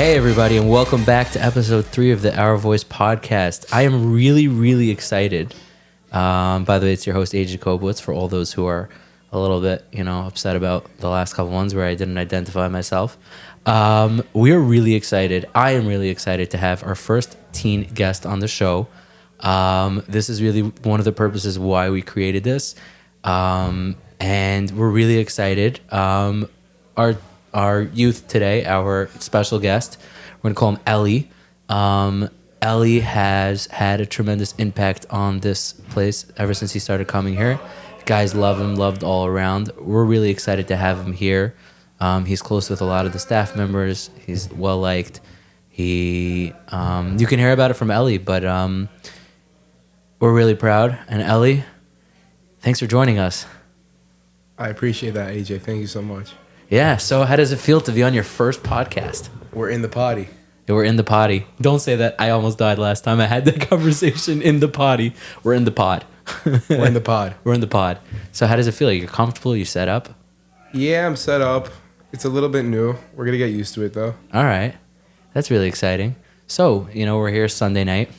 Hey, everybody, and welcome back to episode 3 of the Our Voice podcast. I am really, really excited. By the way, it's your host, Jacobowitz, for all those who are a little bit, upset about the last couple ones where I didn't identify myself. We're really excited. I am really excited to have our first teen guest on the show. This is really one of the purposes why we created this. And we're really excited. Our youth today, our special guest, we're going to call him Ellie. Ellie has had a tremendous impact on this place ever since he started coming here. Guys love him, loved all around. We're really excited to have him here. He's close with a lot of the staff members. He's well liked. You can hear about it from Ellie, but we're really proud. And Ellie, thanks for joining us. I appreciate that, AJ. Thank you so much. Yeah, so how does it feel to be on your first podcast? We're in the potty. We're in the potty. Don't say that. I almost died last time I had that conversation in the potty. We're in the pod. We're in the pod. We're in the pod. So how does it feel? You're comfortable? You set up? Yeah, I'm set up. It's a little bit new. We're going to get used to it, though. All right. That's really exciting. So, we're here Sunday night.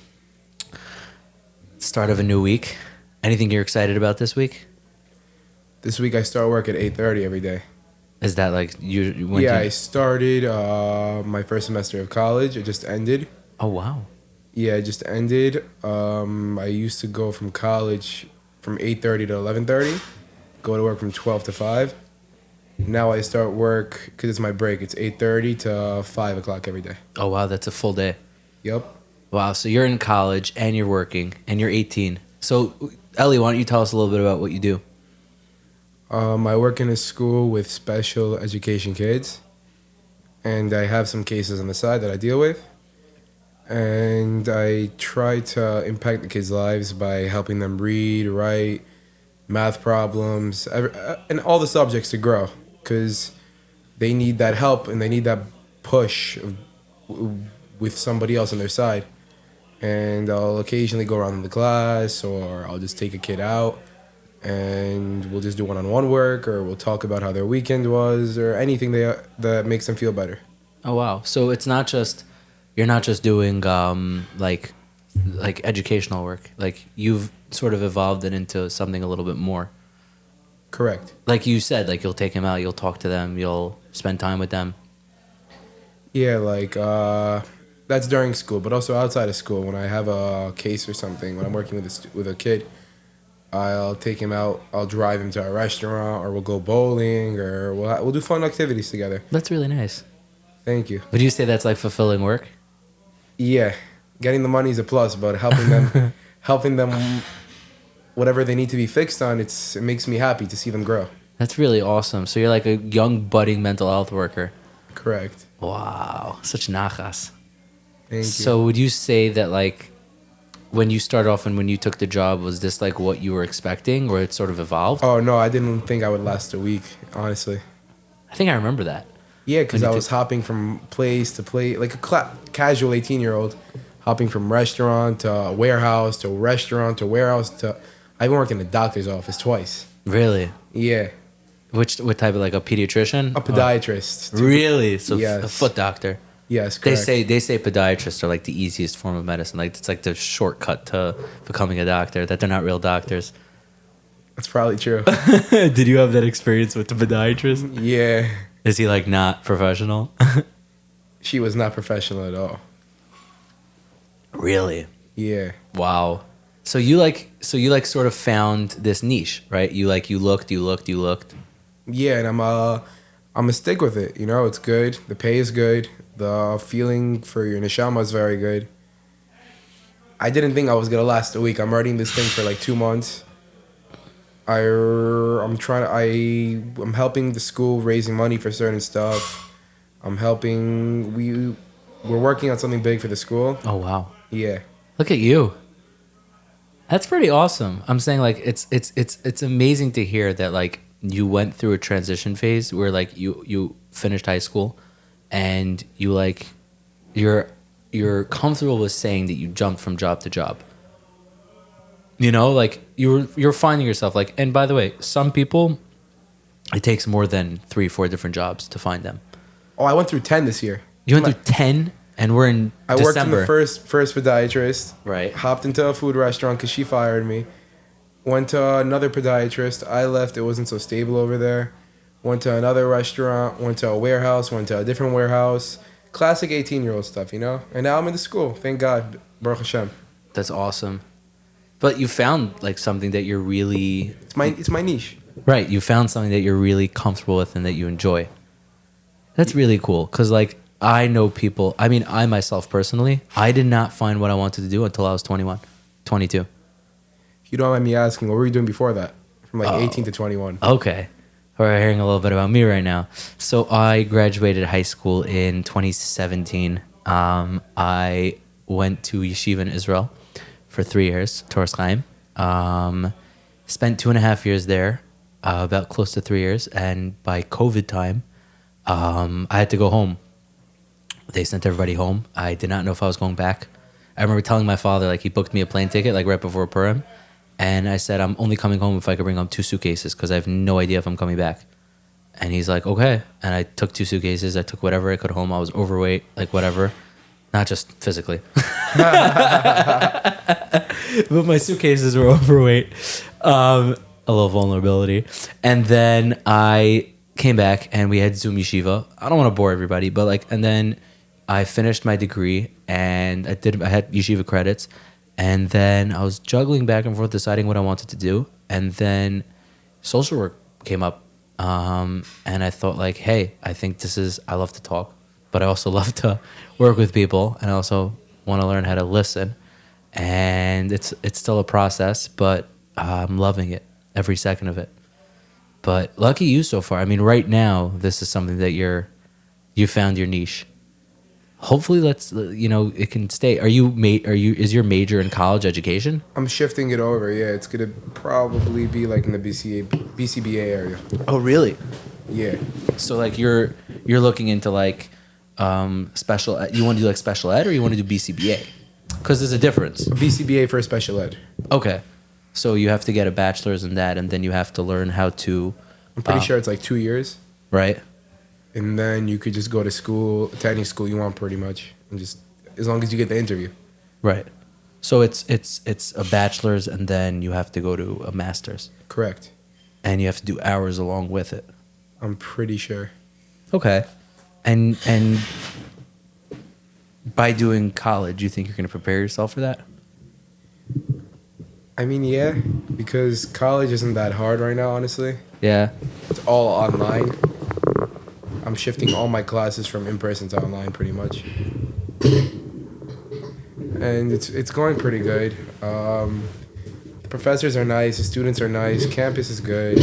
Start of a new week. Anything you're excited about this week? This week I start work at 8:30 every day. Is that like you? I started my first semester of college. It just ended. Oh, wow. Yeah, it just ended. I used to go from college from 8:30 to 11:30. Go to work from 12 to 5. Now I start work, because it's my break, it's 8:30 to 5 o'clock every day. Oh, wow. That's a full day. Yep. Wow. So you're in college and you're working and you're 18. So, Ellie, why don't you tell us a little bit about what you do? I work in a school with special education kids, and I have some cases on the side that I deal with, and I try to impact the kids' lives by helping them read, write, math problems, and all the subjects to grow, because they need that help and they need that push with somebody else on their side. And I'll occasionally go around in the class, or I'll just take a kid out, and we'll just do one-on-one work, or we'll talk about how their weekend was, or anything that makes them feel better. Oh, wow. So it's not just, you're not just doing like educational work. Like you've sort of evolved it into something a little bit more. Correct. Like you said, like you'll take them out, you'll talk to them, you'll spend time with them. Yeah, that's during school, but also outside of school. When I have a case or something, when I'm working with a kid, I'll take him out, I'll drive him to a restaurant, or we'll go bowling, or we'll do fun activities together. That's really nice. Thank you. Would you say that's like fulfilling work? Yeah. Getting the money is a plus, but helping them whatever they need to be fixed on, it makes me happy to see them grow. That's really awesome. So you're like a young budding mental health worker. Correct. Wow. Such nachas. Thank you. So would you say that like when you started off and when you took the job, was this like what you were expecting, or it sort of evolved? Oh, no, I didn't think I would last a week, honestly. I think I remember that. Yeah, because I was hopping from place to place, like a casual 18-year-old, hopping from restaurant to warehouse to restaurant to warehouse to... I've been working in the doctor's office twice. Really? Yeah. What type of, like a pediatrician? A podiatrist. Really? So yes. A foot doctor. Yes, correct. They say podiatrists are like the easiest form of medicine. Like it's like the shortcut to becoming a doctor. That they're not real doctors. That's probably true. Did you have that experience with the podiatrist? Yeah. Is he like not professional? She was not professional at all. Really? Yeah. Wow. So you sort of found this niche, right? You looked. Yeah, and I'm a stick with it. It's good. The pay is good. The feeling for your neshama is very good. I didn't think I was gonna last a week. I'm writing this thing for like 2 months. I'm helping the school raising money for certain stuff. We're working on something big for the school. Oh wow. Yeah. Look at you. That's pretty awesome. I'm saying like it's amazing to hear that like you went through a transition phase where like you finished high school and you're comfortable with saying that you jumped from job to job. Like you're finding yourself like, and by the way, some people it takes more than 3-4 different jobs to find them. Oh, I went through 10 this year. You went through 10, and we're in I December. worked in the first podiatrist. Right. Hopped into a food restaurant because she fired me. Went to another podiatrist. I left. It wasn't so stable over there. Went to another restaurant. Went to a warehouse. Went to a different warehouse. Classic 18-year-old stuff, you know? And now I'm in the school. Thank God. Baruch Hashem. That's awesome. But you found like something that you're really... It's my niche. Right. You found something that you're really comfortable with and that you enjoy. That's really cool. Because like I know people... I mean, I myself personally, I did not find what I wanted to do until I was 21, 22. If you don't mind me asking, what were you doing before that? From like 18 to 21. Okay. We're hearing a little bit about me right now. So I graduated high school in 2017. I went to yeshiva in Israel for 3 years, Torah Chaim. Spent 2.5 years there, about close to 3 years. And by COVID time, I had to go home. They sent everybody home. I did not know if I was going back. I remember telling my father, like, he booked me a plane ticket, like, right before Purim. And I said, I'm only coming home if I could bring home 2 suitcases because I have no idea if I'm coming back. And he's like, okay. And I took 2 suitcases. I took whatever I could home. I was overweight, like whatever. Not just physically. But my suitcases were overweight. A little vulnerability. And then I came back and we had Zoom Yeshiva. I don't want to bore everybody, but like, and then I finished my degree and I had Yeshiva credits. And then I was juggling back and forth, deciding what I wanted to do. And then social work came up. And I thought like, hey, I think I love to talk, but I also love to work with people. And I also want to learn how to listen. And it's still a process, but I'm loving it, every second of it. But lucky you so far. I mean, right now, this is something that you found your niche. Hopefully, it can stay. Is your major in college education? I'm shifting it over. Yeah, it's gonna probably be like in the BCBA area. Oh, really? Yeah. So like you're looking into like special. You want to do like special ed, or you want to do BCBA? Because there's a difference. BCBA for special ed. Okay, so you have to get a bachelor's in that, and then you have to learn how to. I'm pretty sure it's like 2 years. Right. And then you could just go to any school you want, pretty much, and just as long as you get the interview. Right. So it's a bachelor's, and then you have to go to a master's. Correct. And you have to do hours along with it. I'm pretty sure. Okay. And by doing college, you think you're going to prepare yourself for that? I mean, yeah, because college isn't that hard right now, honestly. Yeah. It's all online. I'm shifting all my classes from in-person to online pretty much. And it's going pretty good. The professors are nice, the students are nice, campus is good.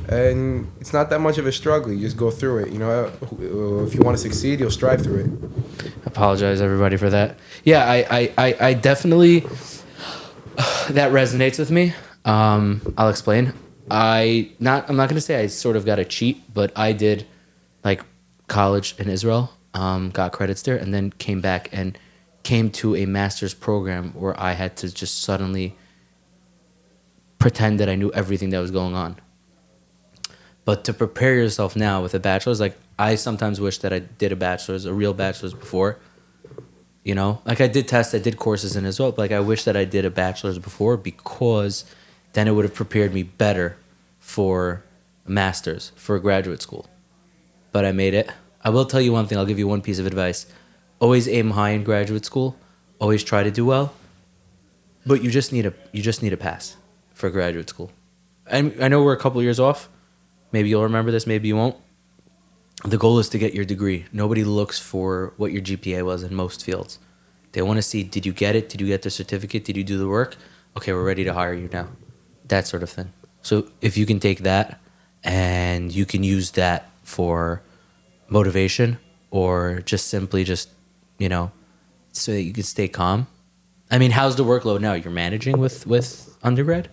And it's not that much of a struggle. You just go through it. You know, if you want to succeed, you'll strive through it. I apologize, everybody, for that. Yeah, I definitely... that resonates with me. I'll explain. I'm not going to say I sort of got a cheat, but I did... like college in Israel, got credits there, and then came back and came to a master's program where I had to just suddenly pretend that I knew everything that was going on. But to prepare yourself now with a bachelor's, like I sometimes wish that I did a real bachelor's before. You know, like I did courses in Israel, but like I wish that I did a bachelor's before because then it would have prepared me better for a master's, for a graduate school. But I made it. I will tell you one thing. I'll give you one piece of advice. Always aim high in graduate school. Always try to do well. But you just need a pass for graduate school. I know we're a couple years off. Maybe you'll remember this. Maybe you won't. The goal is to get your degree. Nobody looks for what your GPA was in most fields. They want to see, did you get it? Did you get the certificate? Did you do the work? Okay, we're ready to hire you now. That sort of thing. So if you can take that and you can use that for motivation or just simply so that you can stay calm. I mean, how's the workload now? You're managing with undergrad?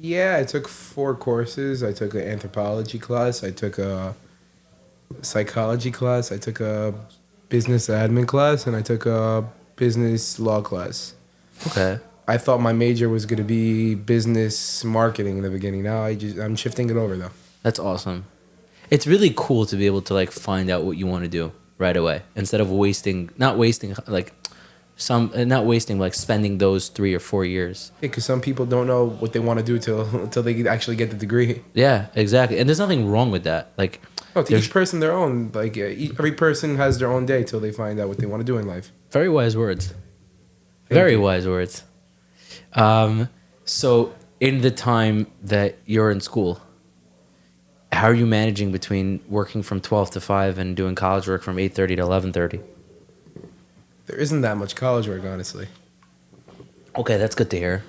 Yeah, I took 4 courses. I took an anthropology class. I took a psychology class. I took a business admin class. And I took a business law class. Okay. I thought my major was going to be business marketing in the beginning. Now I'm shifting it over, though. That's awesome. It's really cool to be able to like find out what you want to do. right away instead of not wasting like spending those 3 or 4 years. Yeah, because some people don't know what they want to do till they actually get the degree. Yeah, exactly. And there's nothing wrong with that. Like, No, to each person their own. Like every person has their own day till they find out what they want to do in life. very wise words. Thank Very you. wise words. So in the time that you're in school, how are you managing between working from 12 to 5 and doing college work from 8:30 to 11:30? There isn't that much college work, honestly. Okay, that's good to hear.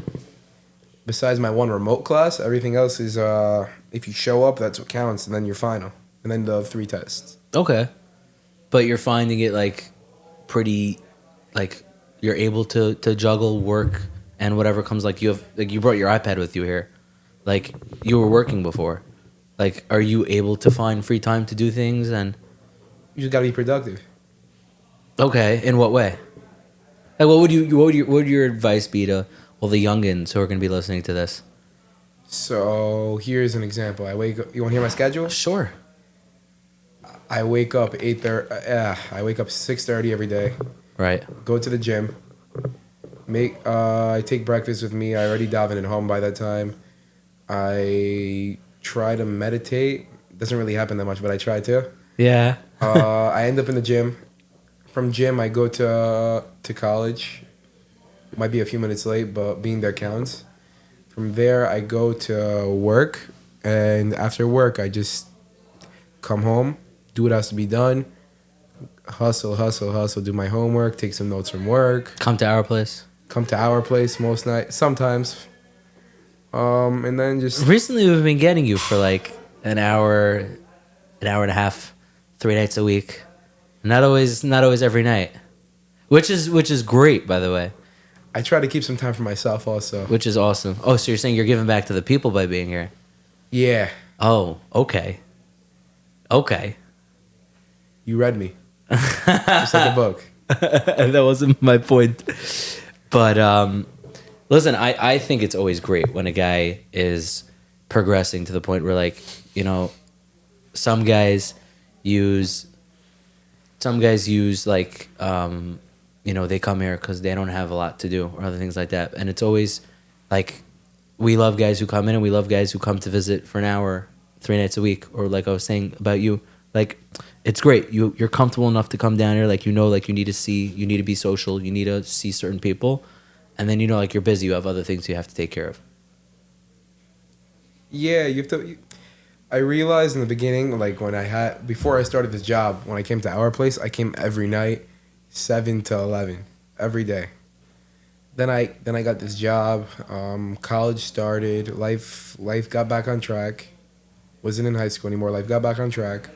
Besides my one remote class, everything else is if you show up, that's what counts, and then your final, and then the 3 tests. Okay. But you're finding it like pretty like you're able to juggle work and whatever comes, like you brought your iPad with you here. Like you were working before. Like are you able to find free time to do things? And You just gotta be productive. okay, in what way? Like what would your advice be to all the youngins who are going to be listening to this? So here's an example. I wake up. You want to hear my schedule? Sure. I wake up 8:30. I wake up 6:30 every day. Right. Go to the gym. I take breakfast with me. I already daven at home by that time. I try to meditate. Doesn't really happen that much, but I try to. Yeah. I end up in the gym. From gym, I go to college. Might be a few minutes late, but being there counts. From there, I go to work, and after work, I just come home, do what has to be done, hustle, do my homework, take some notes from work. Come to our place. Come to our place most nights, sometimes. And then just Recently, we've been getting you for like an hour and a half, 3 nights a week. Not always every night, which is great, by the way. I try to keep some time for myself also. Which is awesome. Oh, so you're saying you're giving back to the people by being here? Yeah, Oh, okay. Okay. you read me. Just like a book. That wasn't my point. But listen, I think it's always great when a guy is progressing to the point where, like, you know, some guys use like you know, they come here because they don't have a lot to do or other things like that. And it's always like we love guys who come in and we love guys who come to visit for an hour 3 nights a week. Or like I was saying about you, like it's great. You're comfortable enough to come down here. Like, you know, like you need to be social. You need to see certain people. And then, you know, like you're busy. You have other things you have to take care of. Yeah, I realized in the beginning, like before I started this job, when I came to our place, I came every night, 7 to 11, every day. Then I got this job. College started. Life got back on track. Wasn't in high school anymore. Life got back on track.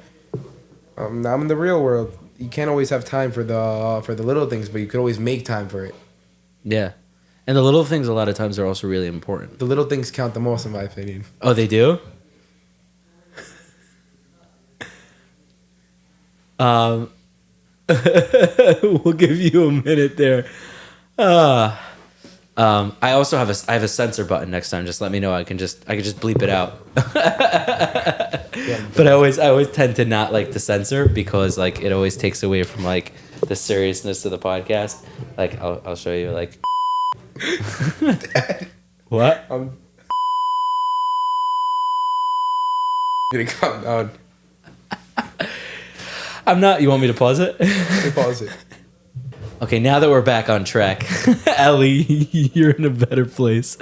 Now I'm in the real world. You can't always have time for the little things, but you could always make time for it. Yeah. And the little things a lot of times are also really important. The little things count the most, in my opinion. Oh, they do? We'll give you a minute there. I also have a censor button next time. Just let me know. I can just bleep it out. Yeah. But I always tend to not like to censor because like it always takes away from like the seriousness of the podcast. Like I'll show you like what? I'm gonna calm down. I'm not. You want me to pause it? Pause it. Okay, now that we're back on track, Ellie, you're in a better place.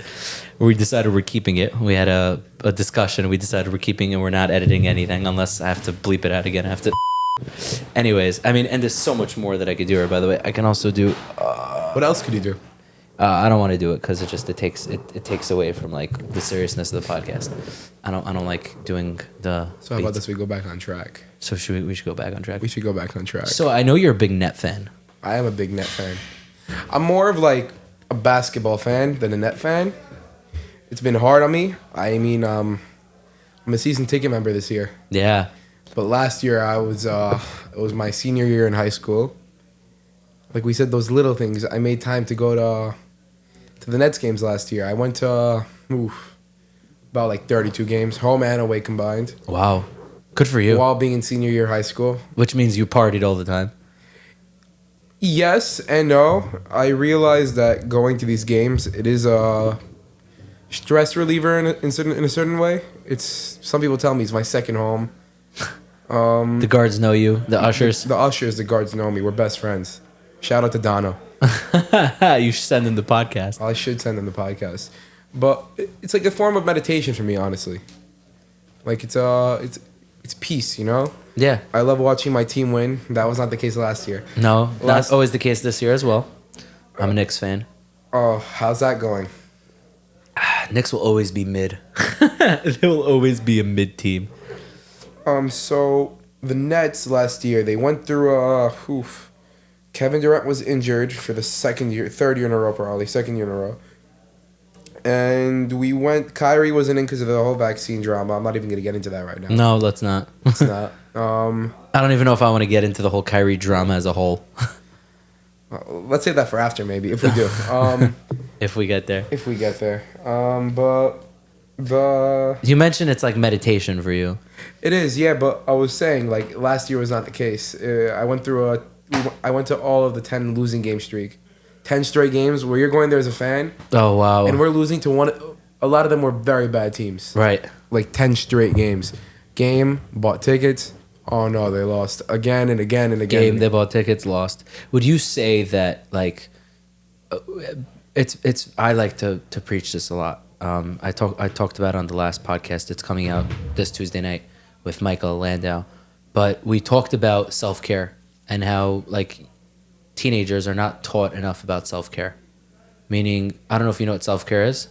We decided we're keeping it. We had a discussion. We decided we're keeping it. We're not editing anything unless I have to bleep it out again. I have to. Anyways, I mean, and there's so much more that I could do here. By the way, I can also do. What else could you do? I don't want to do it because it takes away from like the seriousness of the podcast. I don't like doing the. So how about this? We go back on track. So we should go back on track. We should go back on track. So I know you're a big Net fan. I am a big Net fan. I'm more of like a basketball fan than a Net fan. It's been hard on me. I mean, I'm a season ticket member this year. Yeah. But last year it was my senior year in high school. Like we said, those little things. I made time to go to the Nets games last year. I went to about like 32 games, home and away combined. Wow. Good for you. while being in senior year high school. Which means you partied all the time. Yes and no. I realized that going to these games, it is a stress reliever in a certain way. It's some people tell me it's my second home. The guards know you. The ushers. The ushers, the guards know me. We're best friends. Shout out to Dono. You should send them the podcast. I should send them the podcast. But it's like a form of meditation for me, honestly. Like it's peace, you know? Yeah. I love watching my team win. That was not the case last year. No, not always the case this year as well. I'm a Knicks fan. Oh, how's that going? Knicks will always be mid. They will always be a mid team. So the Nets last year, they went through Kevin Durant was injured for the third year in a row probably, second year in a row. And Kyrie wasn't in because of the whole vaccine drama. I'm not even going to get into that right now. No, let's not. It's not. I don't even know if I want to get into the whole Kyrie drama as a whole. Let's save that for after, maybe, if we do. If we get there. If we get there. But You mentioned it's like meditation for you. it is, yeah. But I was saying, like, last year was not the case. I went to all of the 10 losing game streak. 10 straight games where you're going there as a fan. Oh, wow. And we're losing to a lot of them were very bad teams. Right. Like 10 straight games. Bought tickets. Oh no, they lost again and again and again. They bought tickets, lost. Would you say that, like, it's I like to preach this a lot. I talked about it on the last podcast. It's coming out this Tuesday night with Michael Landau. But we talked about self-care and how, like, teenagers are not taught enough about self-care. Meaning, I don't know if you know what self-care is.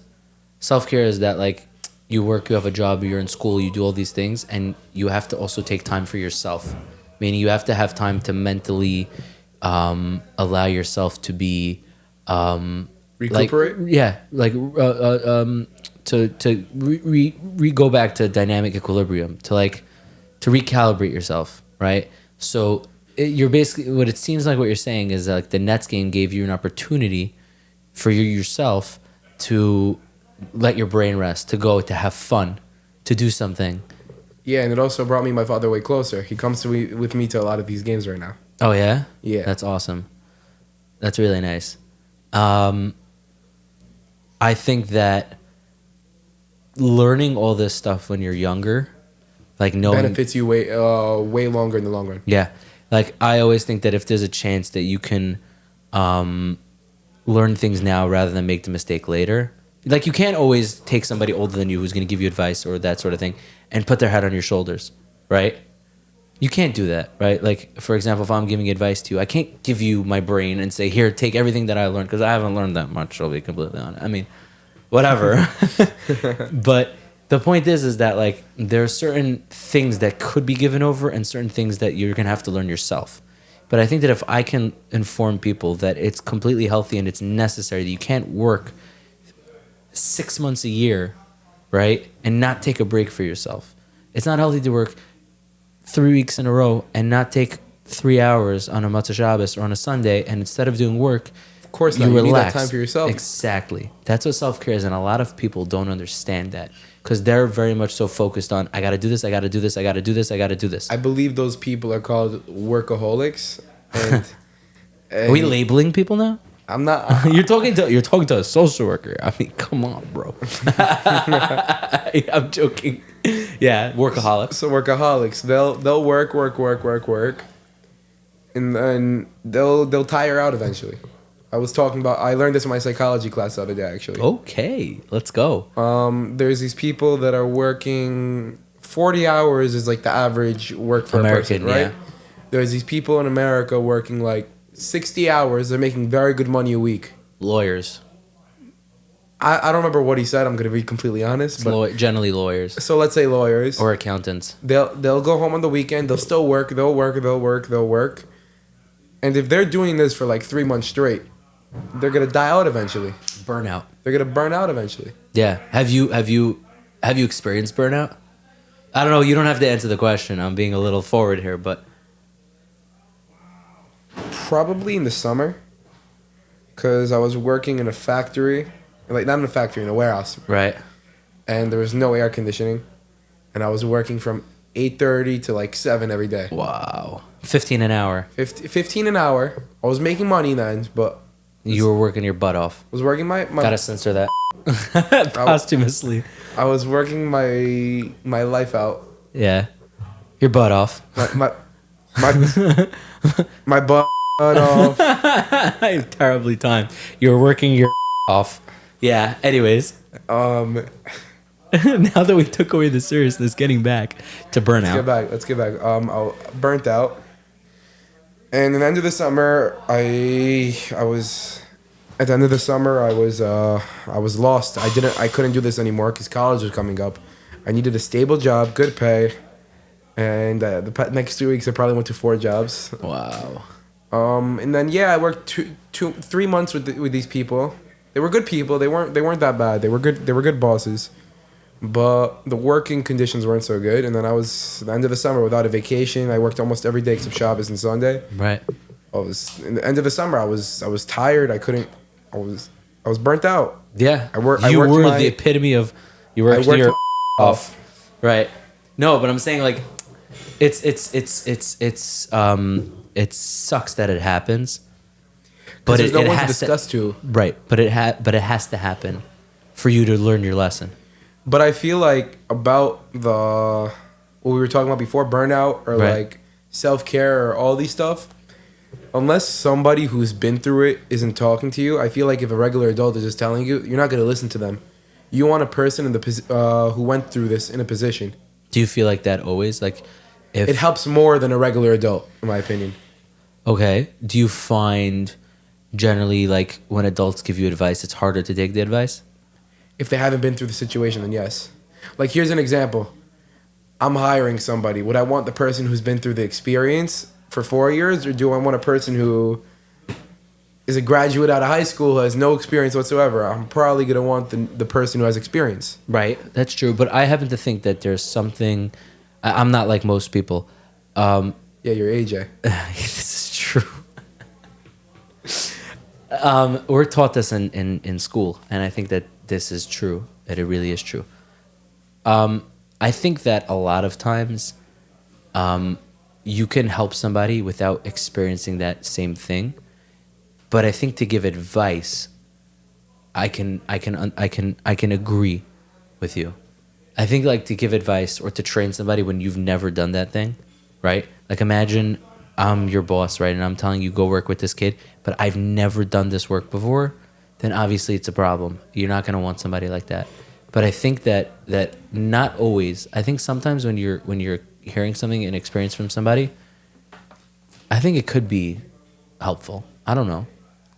Self-care is that, like, you work, you have a job, you're in school, you do all these things, and you have to also take time for yourself. Meaning you have to have time to mentally allow yourself to be... Recuperate? To go back to dynamic equilibrium, to recalibrate yourself, right? So you're basically, what it seems like what you're saying is like the Nets game gave you an opportunity for yourself to let your brain rest, to have fun, to do something. Yeah, and it also brought me my father way closer. He comes with me to a lot of these games right now. Oh yeah? Yeah. That's awesome. That's really nice. I think that learning all this stuff when you're younger, like knowing benefits you way longer in the long run. Yeah. Like, I always think that if there's a chance that you can learn things now rather than make the mistake later. Like, you can't always take somebody older than you who's going to give you advice or that sort of thing and put their head on your shoulders, right? You can't do that, right? Like, for example, if I'm giving advice to you, I can't give you my brain and say, here, take everything that I learned, because I haven't learned that much, I'll be completely honest. I mean, whatever. But the point is that, like, there are certain things that could be given over and certain things that you're going to have to learn yourself. But I think that if I can inform people that it's completely healthy and it's necessary, that you can't work 6 months a year, right, and not take a break for yourself. It's not healthy to work 3 weeks in a row and not take 3 hours on a Motzei Shabbos or on a Sunday, and instead of doing work, Of course not. You need that time for yourself. Exactly. That's what self-care is, and a lot of people don't understand that because they're very much so focused on, I got to do this, I got to do this, I got to do this, I got to do this. I believe those people are called workaholics. And, Are we labeling people now? I'm not. You're talking to a social worker. I mean, come on, bro. I'm joking. Yeah, workaholics. So workaholics, they'll work, and then they'll tire out eventually. I learned this in my psychology class the other day, actually. Okay, let's go. There's these people that are working 40 hours is like the average work for American, a person, right? yeah. There's these people in America working like 60 hours. They're making very good money a week. Lawyers. I don't remember what he said. I'm going to be completely honest. But Generally lawyers. So let's say lawyers. Or accountants. They'll go home on the weekend. They'll still work. They'll work. And if they're doing this for like 3 months straight, they're going to die out eventually. Burnout. They're going to burn out eventually. Yeah. Have you experienced burnout? I don't know. You don't have to answer the question. I'm being a little forward here, but... Probably in the summer. Because I was working in a factory. Like, not in a factory, in a warehouse. Right. And there was no air conditioning. And I was working from 8:30 to like 7 every day. Wow. 15 an hour. 15 an hour. I was making money then, but You were working your butt off. was working my Gotta censor that. Posthumously. I was working my life out. Yeah. Your butt off. My butt off. Terribly timed. You were working your off. Yeah. Anyways. Now that we took away the seriousness, getting back to burnout. Let's get back. I burnt out. And at the end of the summer, I was lost. I couldn't do this anymore because college was coming up. I needed a stable job, good pay, and next 2 weeks I probably went to 4 jobs. Wow. And then I worked 3 months with these people. They were good people. They weren't that bad. They were good bosses. But the working conditions weren't so good, and then I was at the end of the summer without a vacation. I worked almost every day except Shabbos and Sunday. Right. In the end of the summer. I was tired. I was burnt out. Yeah. I worked the epitome of you worked your off. Right. No, but I'm saying like it sucks that it happens. But there's no one to has discuss to. Right. But it has to happen for you to learn your lesson. But I feel like about what we were talking about before, burnout or like self-care or all these stuff, unless somebody who's been through it isn't talking to you, I feel like if a regular adult is just telling you, you're not going to listen to them. You want a person who went through this in a position. Do you feel like that always? Like, if it helps more than a regular adult, in my opinion. Okay. Do you find generally like when adults give you advice, it's harder to take the advice? If they haven't been through the situation, then yes. Like, here's an example. I'm hiring somebody. Would I want the person who's been through the experience for 4 years, or do I want a person who is a graduate out of high school who has no experience whatsoever? I'm probably going to want the person who has experience. Right. That's true. But I happen to think that there's something... I'm not like most people. Yeah, you're AJ. This is true. We're taught this in school, and I think that this is true, that it really is true. I think that a lot of times you can help somebody without experiencing that same thing. But I think to give advice, I can agree with you. I think like to give advice or to train somebody when you've never done that thing, right? Like imagine I'm your boss, right? And I'm telling you, go work with this kid, but I've never done this work before. Then obviously it's a problem. You're not going to want somebody like that. But I think that not always. I think sometimes when you're hearing something and experience from somebody, I think it could be helpful. I don't know.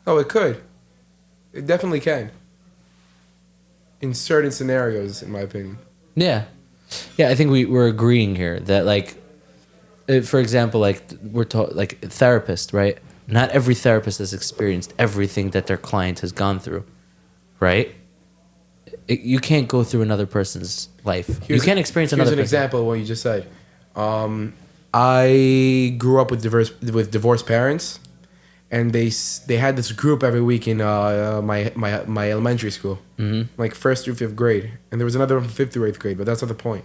Oh, it could. It definitely can. In certain scenarios, in my opinion. Yeah. Yeah, I think we're agreeing here that like, for example, like we're taught like therapist, right? Not every therapist has experienced everything that their client has gone through, right? You can't go through another person's life. You can't experience another person. Here's an example of what you just said. I grew up with divorced parents, and they had this group every week in my elementary school, like 1st through 5th grade, and there was another one from 5th through 8th grade, but that's not the point.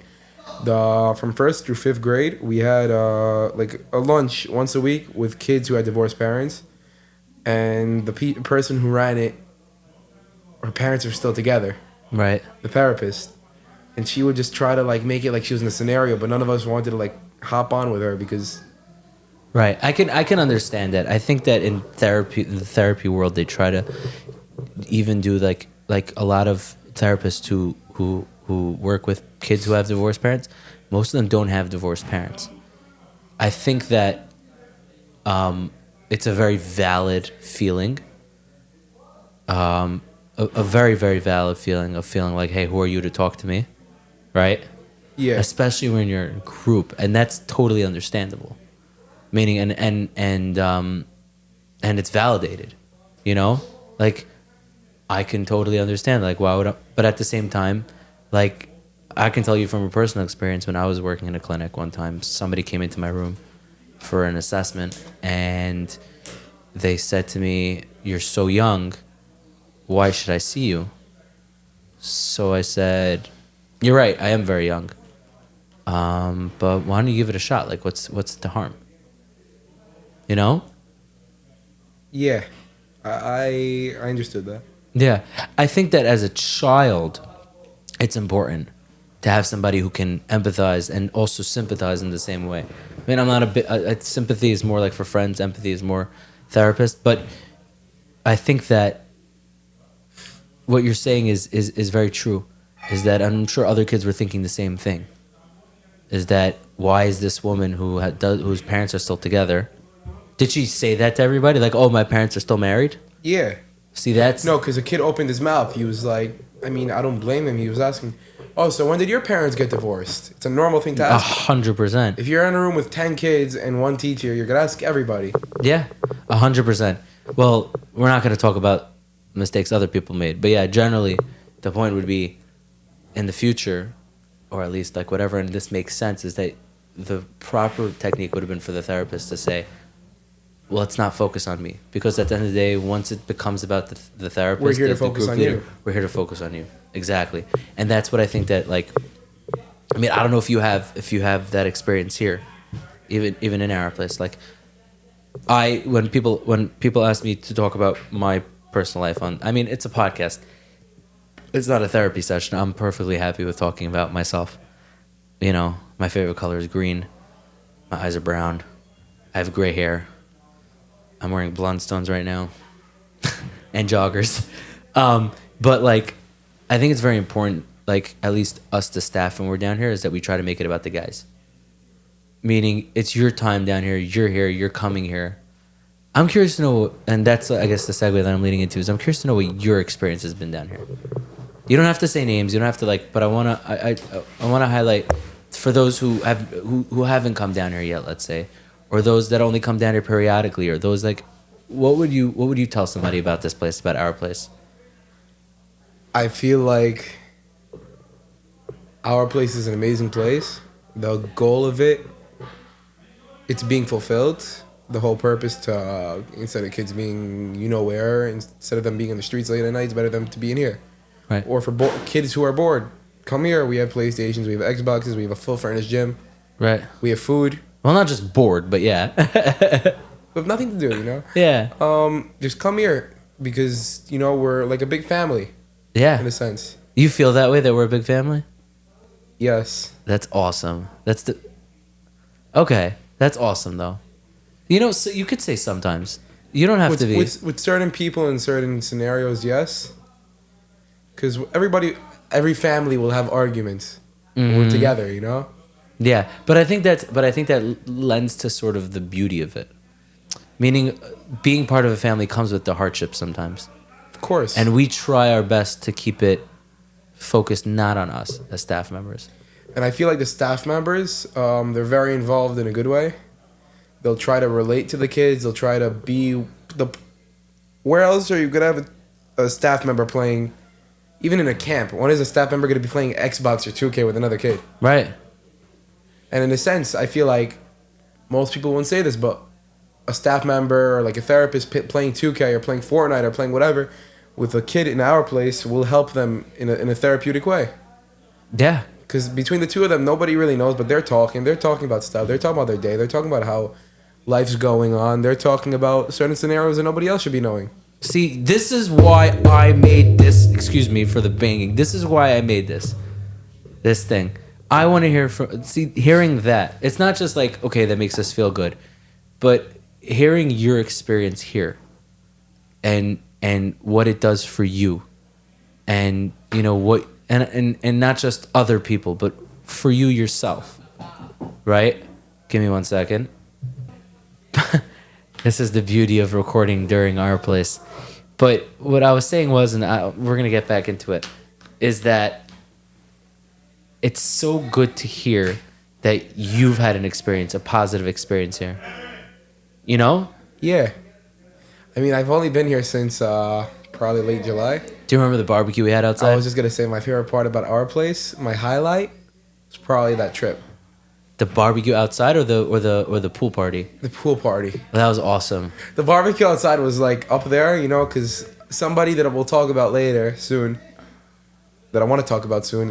From 1st through 5th grade, we had like a lunch once a week with kids who had divorced parents, and the person who ran it, her parents are still together. Right. The therapist, and she would just try to like make it like she was in a scenario, but none of us wanted to like hop on with her because. Right. I can understand that. I think that in the therapy world, they try to even do like a lot of therapists who work with kids who have divorced parents. Most of them don't have divorced parents. I think that it's a very valid feeling. A very, very valid feeling of feeling like, hey, who are you to talk to me? Right? Yeah. Especially when you're in a group, and that's totally understandable. Meaning, and it's validated, you know? Like, I can totally understand, like, why would I? But at the same time, like, I can tell you from a personal experience, when I was working in a clinic one time, somebody came into my room for an assessment, and they said to me, "You're so young. Why should I see you?" So I said, "You're right, I am very young." But why don't you give it a shot? Like, what's the harm? You know? Yeah, I understood that. Yeah, I think that as a child, it's important to have somebody who can empathize and also sympathize in the same way. I mean, I'm not a bit. Sympathy is more like for friends. Empathy is more therapist. But I think that what you're saying is very true. Is that I'm sure other kids were thinking the same thing. Is that why is this woman whose parents are still together? Did she say that to everybody? Like, oh, my parents are still married? Yeah. See, that's... No, because a kid opened his mouth. He was like, I mean, I don't blame him. He was asking, oh, so when did your parents get divorced? It's a normal thing to ask. 100%. If you're in a room with 10 kids and one teacher, you're going to ask everybody. Yeah, 100%. Well, we're not going to talk about mistakes other people made. But yeah, generally, the point would be, in the future, or at least like whatever, and this makes sense, is that the proper technique would have been for the therapist to say, well, let's not focus on me. Because at the end of the day, once it becomes about the therapist... We're here to the focus group on leader, you. We're here to focus on you. Exactly. And that's what I think that, like... I mean, I don't know if you have that experience here, even in our place. Like, when people ask me to talk about my personal life I mean, it's a podcast. It's not a therapy session. I'm perfectly happy with talking about myself. You know, my favorite color is green. My eyes are brown. I have gray hair. I'm wearing Blundstones right now. And joggers. But, like, I think it's very important, like, at least us, the staff, when we're down here, is that we try to make it about the guys. Meaning, it's your time down here. You're here. You're coming here. I'm curious to know, and that's, I guess, the segue that I'm leading into, is I'm curious to know what your experience has been down here. You don't have to say names. You don't have to, like, but I want to highlight, for those who haven't come down here yet, let's say, or those that only come down here periodically, or those, like, what would you tell somebody about this place, about our place? I feel like our place is an amazing place. The goal of it, it's being fulfilled. The whole purpose to, instead of kids being where, instead of them being in the streets late at night, it's better them to be in here. Right. Or for kids who are bored, come here. We have PlayStations, we have Xboxes, we have a full furnished gym. Right. We have food. Well, not just bored, but yeah. We have nothing to do, Yeah. Just come here because, we're like a big family. Yeah. In a sense. You feel that way, that we're a big family? Yes. That's awesome. Okay. That's awesome, though. So you could say sometimes. You don't have to be. With certain people in certain scenarios, yes. Because every family will have arguments. Mm-hmm. We're together, Yeah, but I think that lends to sort of the beauty of it. Meaning, being part of a family comes with the hardship sometimes. Of course. And we try our best to keep it focused not on us as staff members. And I feel like the staff members, they're very involved in a good way. They'll try to relate to the kids. They'll try to be where else are you going to have a staff member playing, even in a camp? When is a staff member going to be playing Xbox or 2K with another kid? Right. And in a sense, I feel like most people won't say this, but a staff member or like a therapist playing 2K or playing Fortnite or playing whatever with a kid in our place will help them in a therapeutic way. Yeah. Because between the two of them, nobody really knows, but they're talking. They're talking about stuff. They're talking about their day. They're talking about how life's going on. They're talking about certain scenarios that nobody else should be knowing. See, this is why I made this. Excuse me for the banging. This is why I made this thing. I want to hear hearing that. It's not just like, okay, that makes us feel good, but hearing your experience here, and what it does for you, and what, and not just other people, but for you yourself, right? Give me 1 second. This is the beauty of recording during our place. But what I was saying was, and we're going to get back into it, is that it's so good to hear that you've had an experience, a positive experience here. Yeah. I mean, I've only been here since probably late July. Do you remember the barbecue we had outside? I was just going to say my favorite part about our place, my highlight, was probably that trip. The barbecue outside or the pool party? The pool party. That was awesome. The barbecue outside was like up there, because somebody that we'll talk about later soon, that I want to talk about soon,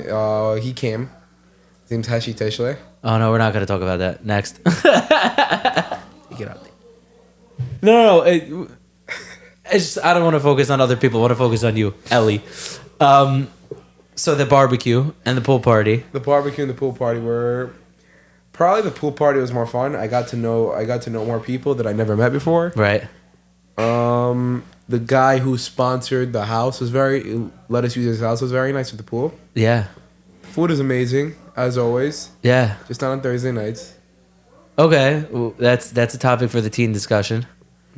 he came. His name's Hashi Teshle. Oh no, we're not gonna talk about that. Next. You get out there. No. It's just, I don't want to focus on other people. I want to focus on you, Ellie. So the barbecue and the pool party. The barbecue and the pool party were probably the pool party was more fun. I got to know more people that I never met before. Right. The guy who sponsored the house let us use his house was very nice with the pool. Yeah. Food is amazing as always. Yeah. Just not on Thursday nights. Okay. Well, that's a topic for the teen discussion.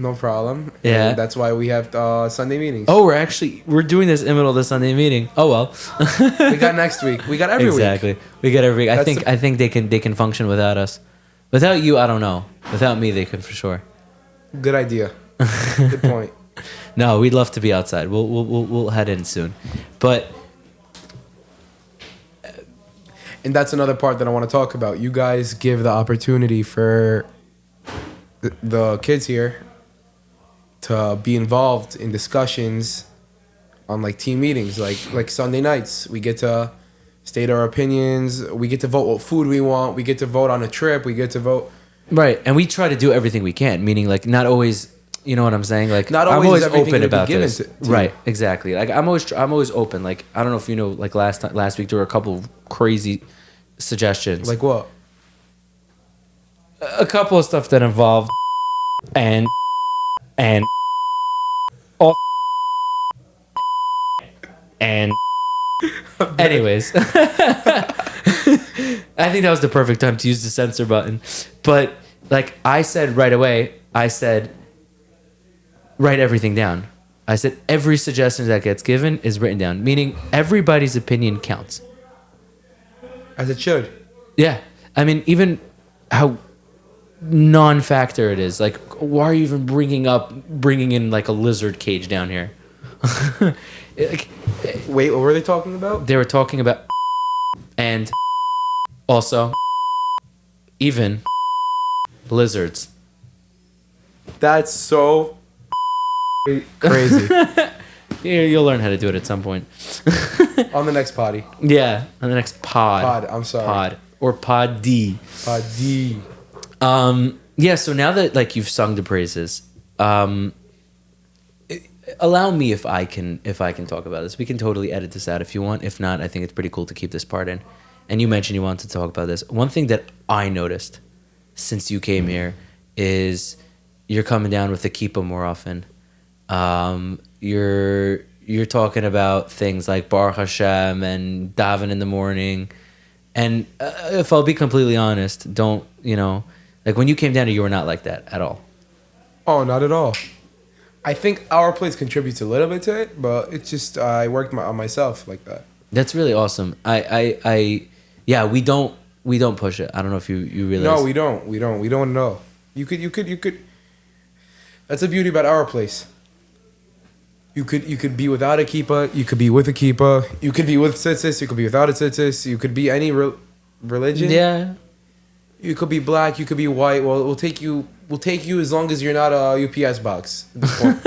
No problem. Yeah. And that's why we have Sunday meetings. Oh, we're doing this in the middle of the Sunday meeting. Oh well. We got next week. We got every week. Exactly. We get every week. I think they can function without us. Without you, I don't know. Without me, they can for sure. Good idea. Good point. No, we'd love to be outside. We'll head in soon, but And that's another part that I want to talk about. You guys give the opportunity for the kids here to be involved in discussions on like team meetings, like Sunday nights. We get to state our opinions. We get to vote what food we want. We get to vote on a trip. We get to vote. right. And we try to do everything we can. Meaning, like, not always. You know what I'm saying? Like, Not I'm always always is everything open gonna be about given this. to you. Right. Exactly. Like, I'm always open. Like, I don't know if you know. Like last week, there were a couple of crazy suggestions. Like what? A couple of stuff that involved and all and anyways. I think that was the perfect time to use the censor button. But like I said right away, write everything down. I said every suggestion that gets given is written down, meaning everybody's opinion counts. As it should. Yeah. I mean, even how non-factor it is. Like, why are you even bringing in like a lizard cage down here? Like, Wait, what were they talking about? they were talking about and also even lizards. That's so crazy. You'll learn how to do it at some point. On the next potty. Yeah, on the next pod. I'm sorry. Pod or pod D. Pod D. Yeah. So now that like you've sung the praises, allow me if I can talk about this. We can totally edit this out if you want. If not, I think it's pretty cool to keep this part in. And you mentioned you wanted to talk about this. One thing that I noticed since you came here is you're coming down with the kippah more often. You're talking about things like Baruch Hashem and daven in the morning. And if I'll be completely honest, don't, like when you came down here, you were not like that at all. Oh, not at all. I think our place contributes a little bit to it, but it's just I worked on myself like that. That's really awesome. Yeah, we don't push it. I don't know if you realize. No, we don't know. You could. That's the beauty about our place. You could be without a kippah. You could be with a kippah. You could be with tzitzis. You could be without a tzitzis. You could be any religion. Yeah. You could be black. You could be white. Well, we'll take you as long as you're not a UPS box. At this point.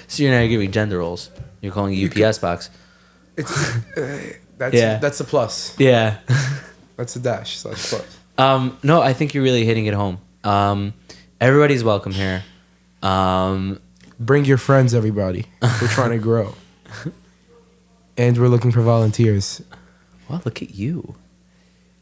So you're not giving gender roles. You're calling it UPS box. That's a plus. Yeah. That's a dash / plus. No, I think you're really hitting it home. Everybody's welcome here. Bring your friends, everybody. We're trying to grow. And we're looking for volunteers. Well, look at you.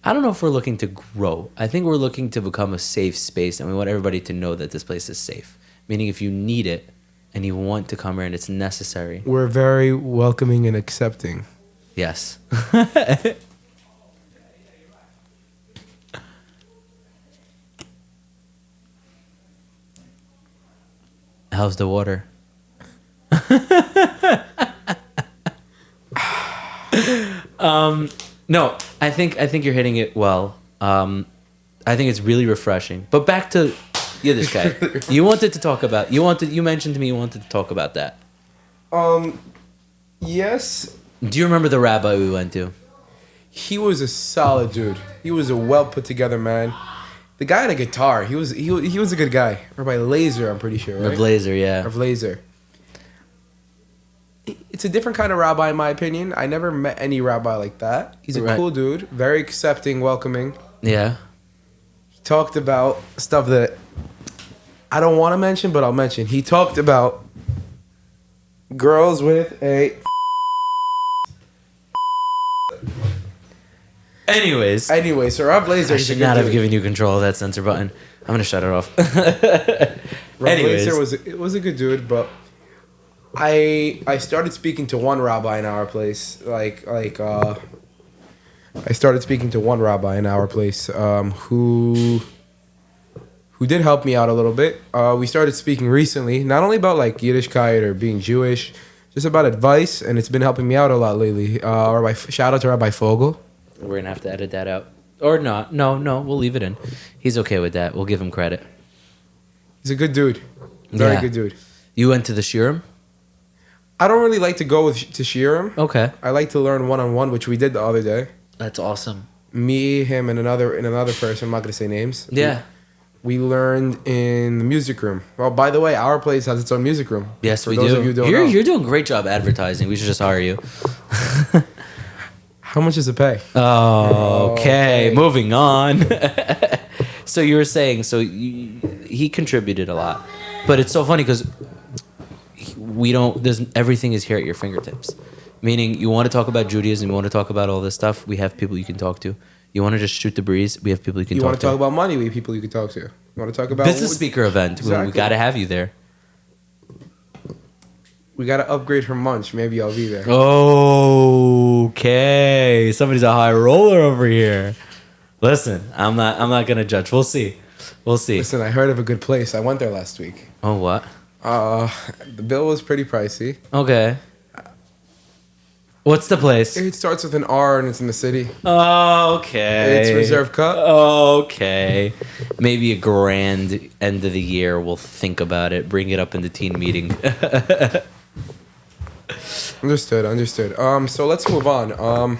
I don't know if we're looking to grow. I think we're looking to become a safe space, and we want everybody to know that this place is safe. Meaning if you need it and you want to come here and it's necessary. We're very welcoming and accepting. Yes. How's the water? No, I think you're hitting it well. I think it's really refreshing. But back to this guy. You mentioned to me you wanted to talk about that. Yes. Do you remember the rabbi we went to? He was a solid dude. He was a well put together man. The guy had a guitar. He was a good guy. Or by Laser, I'm pretty sure, right? The blazer, yeah. Of Laser. it's a different kind of rabbi in my opinion. I never met any rabbi like that. He's a Right. cool dude, very accepting, welcoming. Yeah. He talked about stuff that I don't want to mention, but I'll mention. He talked about girls with a. Anyway, So Rob Laser. I he's a should good not have dude. given you control of that censor button. I'm gonna shut it off. Rob Anyways. Laser was a good dude, but I started speaking to one rabbi in our place, I started speaking to one rabbi in our place, who did help me out a little bit. We started speaking recently, not only about like Yiddishkeit or being Jewish, just about advice, and it's been helping me out a lot lately. Shout out to Rabbi Fogel. We're gonna have to edit that out. Or not. No, we'll leave it in. He's okay with that. We'll give him credit. He's a good dude, very Yeah. good dude. You went to the Shiurim? I don't really like to go to Shiurim. Okay. I like to learn one-on-one, which we did the other day. That's awesome. Me, him, and another person. I'm not gonna say names. Yeah. We learned in the music room. Well, by the way, our place has its own music room. Yes, For we those do. of you who don't know. You're doing a great job advertising. We should just hire you. How much does it pay? Okay, Okay. moving on. So you were saying, he contributed a lot, but it's so funny because everything is here at your fingertips. Meaning, you want to talk about Judaism, you want to talk about all this stuff, we have people you can talk to. You want to just shoot the breeze, we have people you can You talk want to talk about money? We have people you can talk to. You want to talk about business speaker event. We Exactly. got to have you there. We got to upgrade from Munch. Maybe I'll be there. Okay, somebody's a high roller over here. Listen, I'm not gonna judge. We'll see. Listen, I heard of a good place. I went there last week. Oh, what? The bill was pretty pricey. Okay. What's the place? It starts with an R and it's in the city. Okay. It's Reserve Cup. Okay. Maybe a grand end of the year. We'll think about it. Bring it up in the teen meeting. Understood. So let's move on.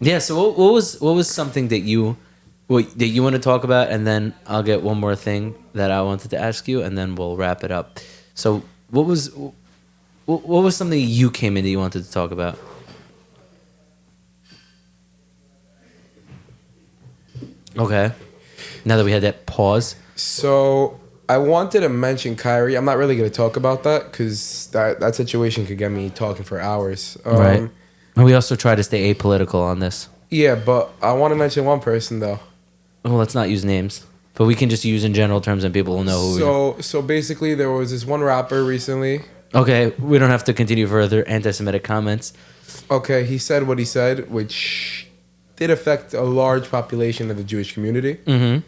Yeah. So what was something that you want to talk about, and then I'll get one more thing that I wanted to ask you, and then we'll wrap it up. So what was something you came in that you wanted to talk about? Okay. Now that we had that pause. So I wanted to mention Kyrie. I'm not really going to talk about that because that situation could get me talking for hours. Right. And we also try to stay apolitical on this. Yeah, but I want to mention one person though. Well, let's not use names, but we can just use in general terms, and people will know who. So basically, there was this one rapper recently. Okay, we don't have to continue further anti-Semitic comments. Okay, he said what he said, which did affect a large population of the Jewish community. Mm-hmm.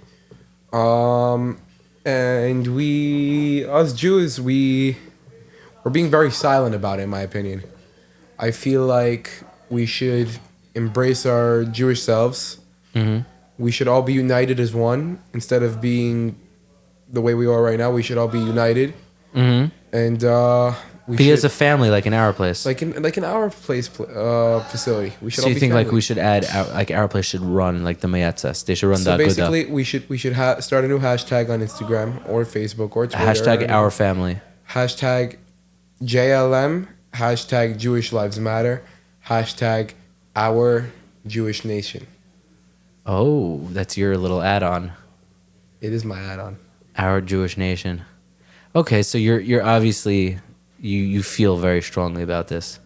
And us Jews, we're being very silent about it, in my opinion. I feel like we should embrace our Jewish selves. Mm-hmm. We should all be united as one. Instead of being the way we are right now, we should all be united. Mm-hmm. And we Be should, as a family, like in our place. like in our place facility. We should So all you be think family. like we should add our place should run like the Mayatzes? They should run So the Aguda. basically, we should start a new hashtag on Instagram or Facebook or Twitter. Hashtag our family. Hashtag JLM. Hashtag Jewish Lives Matter. Hashtag Our Jewish Nation. Oh, that's your little add-on. It is my add-on. Our Jewish nation. Okay, so you're obviously you feel very strongly about this.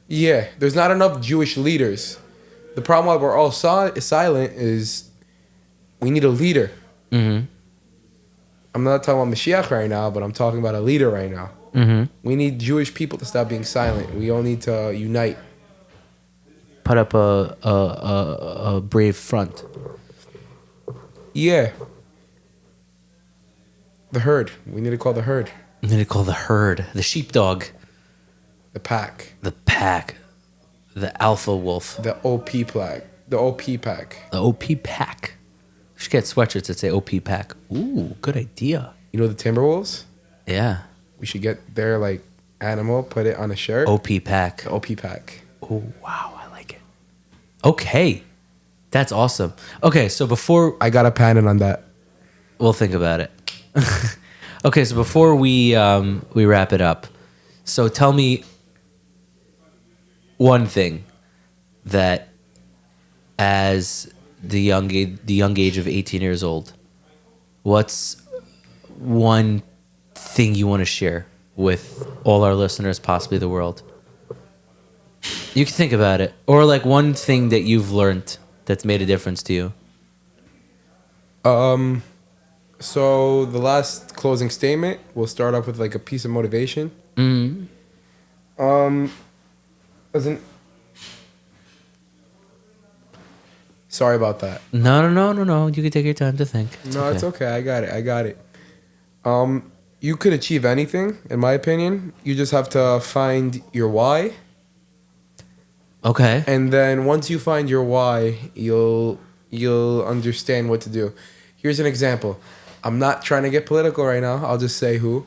Yeah, there's not enough Jewish leaders. The problem why we're all silent is we need a leader. Mm-hmm. I'm not talking about Mashiach right now, but I'm talking about a leader right now. Mm-hmm. We need Jewish people to stop being silent. We all need to unite. Put up a brave front. Yeah. The herd. We need to call the herd. I'm gonna call the herd, the sheepdog, The pack. the pack, the alpha wolf, The OP pack. The OP pack. the OP pack. We should get sweatshirts that say OP pack. Ooh, good idea. You know the Timberwolves? Yeah, We should get their like animal, put it on a shirt. OP pack. The OP pack. Oh wow, I like it. Okay, that's awesome. Okay, so before I got a patent on that. we'll think about it. Okay, so before we wrap it up, so tell me, one thing that, as the young age of 18 years old, what's one thing you want to share with all our listeners, possibly the world? You can think about it, or like one thing that you've learned that's made a difference to you. So the last closing statement, we'll start off with like a piece of motivation. Doesn't. Sorry about that. No. You can take your time to think. It's okay. I got it. You could achieve anything, in my opinion. You just have to find your why. Okay. And then once you find your why, you'll understand what to do. Here's an example. I'm not trying to get political right now. I'll just say who.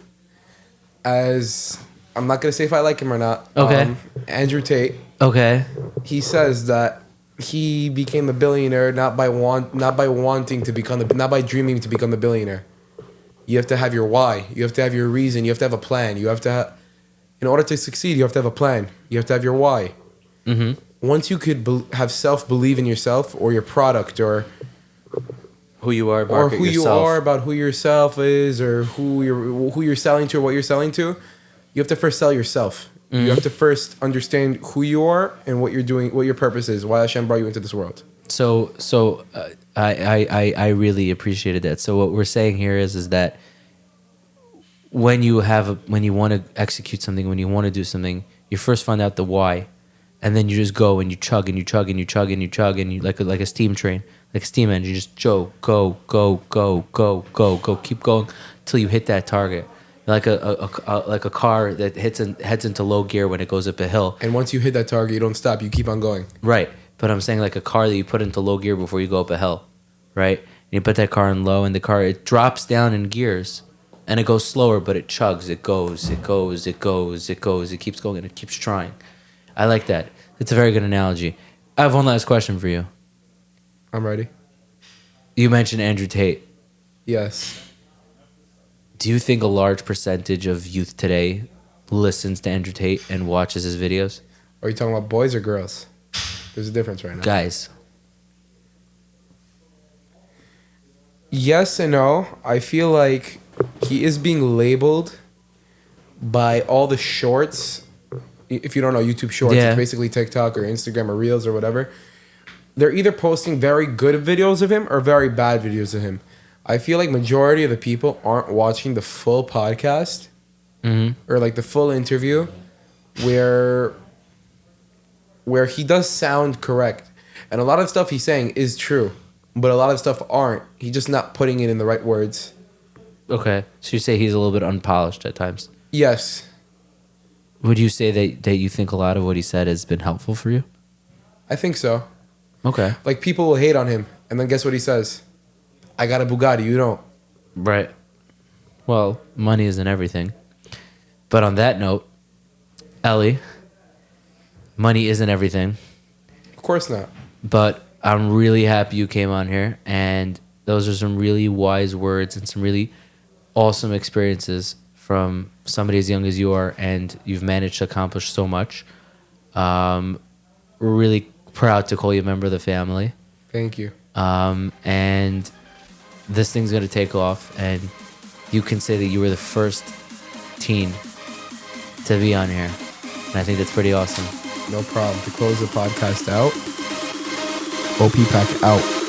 As I'm not gonna say if I like him or not. Okay. Andrew Tate. Okay. He says that he became a billionaire not by dreaming to become the billionaire. You have to have your why. You have to have your reason. You have to have a plan. In order to succeed, you have to have a plan. You have to have your why. Mm-hmm. Once you could have self-belief in yourself or your product or who you are, or who you are about who yourself is or who you're selling to or what you're selling to, you have to first sell yourself. Mm-hmm. You have to first understand who you are and what you're doing, what your purpose is, why Hashem brought you into this world. So I really appreciated that. So what we're saying here is that when you want to execute something, when you want to do something, you first find out the why, and then you just go and you chug and you chug and you chug and you chug and you like a steam train, like a steam engine, just go, keep going till you hit that target. Like a car that heads into low gear when it goes up a hill. And once you hit that target, you don't stop. You keep on going. Right. But I'm saying like a car that you put into low gear before you go up a hill, right? And you put that car in low, and the car, it drops down in gears, and it goes slower, but it chugs. It goes. It keeps going, and it keeps trying. I like that. It's a very good analogy. I have one last question for you. I'm ready. You mentioned Andrew Tate. Yes. Do you think a large percentage of youth today listens to Andrew Tate and watches his videos? Are you talking about boys or girls? There's a difference right now. Guys. Yes and no. I feel like he is being labeled by all the shorts. If you don't know YouTube Shorts, It's basically TikTok or Instagram or Reels or whatever. They're either posting very good videos of him or very bad videos of him. I feel like majority of the people aren't watching the full podcast or like the full interview where he does sound correct. And a lot of stuff he's saying is true, but a lot of stuff aren't. He's just not putting it in the right words. Okay. So you say he's a little bit unpolished at times? Yes. Would you say that you think a lot of what he said has been helpful for you? I think so. Okay. Like people will hate on him, and then guess what he says? I got a Bugatti, you don't. Right. Well, money isn't everything. But on that note, Ellie, money isn't everything. Of course not. But I'm really happy you came on here, and those are some really wise words and some really awesome experiences from somebody as young as you are, and you've managed to accomplish so much. We're really proud to call you a member of the family. Thank you. And this thing's going to take off, and you can say that you were the first teen to be on here. And I think that's pretty awesome. No problem. To close the podcast out, OP Pack out.